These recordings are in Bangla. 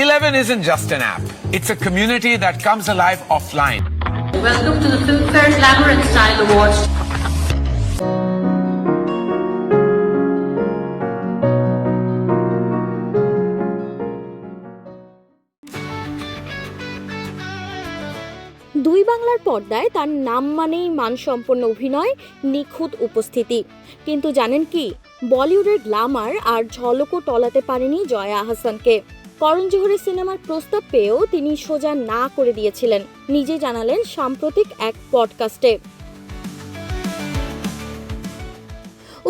11 isn't just an app. It's a community that comes alive offline. Welcome to the Filmfare Glamour and Style Awards. দুই বাংলার পর্দায় তার নাম মানেই মানসম্পন্ন অভিনয়, নিখুঁত উপস্থিতি। কিন্তু জানেন কি, বলিউডের গ্ল্যামার আর ঝলকও টলাতে পারেনি জয়া আহসানকে। করণ জোহরের সিনেমার প্রস্তাব পেয়েও তিনি সোজা না করে দিয়েছিলেন, নিজে জানালেন সাম্প্রতিক এক পডকাস্টে।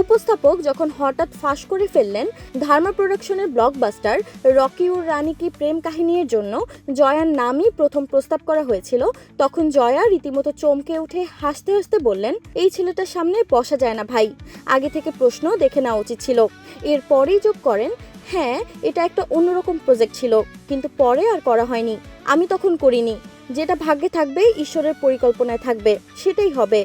উপস্থাপক যখন হঠাৎ ফাঁস করে ফেললেন ধার্মা প্রোডাকশনের ব্লকবাস্টার রকি উর রানী কি প্রেম কাহিনীর জন্য জয়ার নামই প্রথম প্রস্তাব করা হয়েছিল, তখন জয়া রীতিমতো চমকে উঠে হাসতে হাসতে বললেন, এই ছেলেটার সামনে বসা যায় না ভাই, আগে থেকে প্রশ্ন দেখে নেওয়া উচিত ছিল। এরপরেই যোগ করেন, হ্যাঁ এটা একটা অন্যরকম প্রজেক্ট ছিল, কিন্তু পরে আর করা হয়নি, আমি তখন করিনি, যেটা ভাগ্যে থাকবে ঈশ্বরের পরিকল্পনায় থাকবে সেটাই হবে।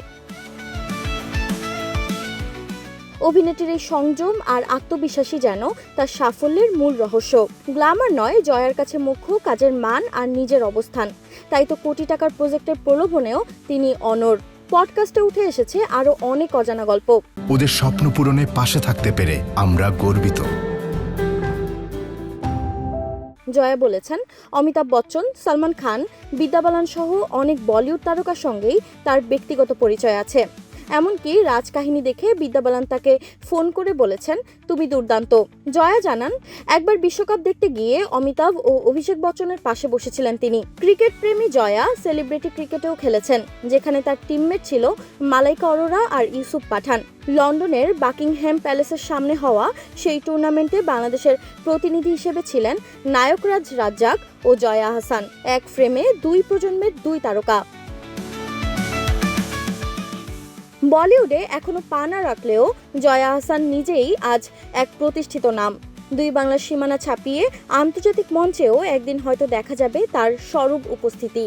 অভিনেত্রীর এই সংযম আর আত্মবিশ্বাসী যেন তার সাফল্যের মূল রহস্য। গ্ল্যামার নয়, জয়ার কাছে মুখ্য কাজের মান আর নিজের অবস্থান। তাই তো কোটি টাকার প্রজেক্টের প্রলোভনেও তিনি অনড়। পডকাস্টে উঠে এসেছে আরো অনেক অজানা গল্প। ওদের স্বপ্ন পূরণে পাশে থাকতে পেরে আমরা গর্বিত। জয়া বলেছেন, অমিতাভ বচ্চন, সালমান খান, বিদ্যা বালান সহ অনেক বলিউড তারকার সঙ্গেই তার ব্যক্তিগত পরিচয় আছে। এমনকি রাজকাহিনী দেখে বিদ্যা বালান তাকে ফোন করে বলেছেন, তুমি দুর্দান্ত। জয়া জানান, একবার বিশ্বকাপ দেখতে গিয়ে অমিতাভ ও অভিষেক বচ্চনের পাশে বসেছিলেন তিনি। ক্রিকেট প্রেমী জয়া সেলিব্রিটি ক্রিকেটেও খেলেছেন, যেখানে তার টিমমেট ছিল মালাইকা অরোরা আর ইউসুফ পাঠান। লন্ডনের বাকিংহ্যাম প্যালেসের সামনে হওয়া সেই টুর্নামেন্টে বাংলাদেশের প্রতিনিধি হিসেবে ছিলেন নায়করাজ রাজ্জাক ও জয়া আহসান, এক ফ্রেমে দুই প্রজন্মের দুই তারকা। বলিউডে এখনো পা না রাখলেও জয়া আহসান নিজেই আজ এক প্রতিষ্ঠিত নাম। দুই বাংলার সীমানা ছাপিয়ে আন্তর্জাতিক মঞ্চেও একদিন হয়তো দেখা যাবে তার স্বরূপ উপস্থিতি।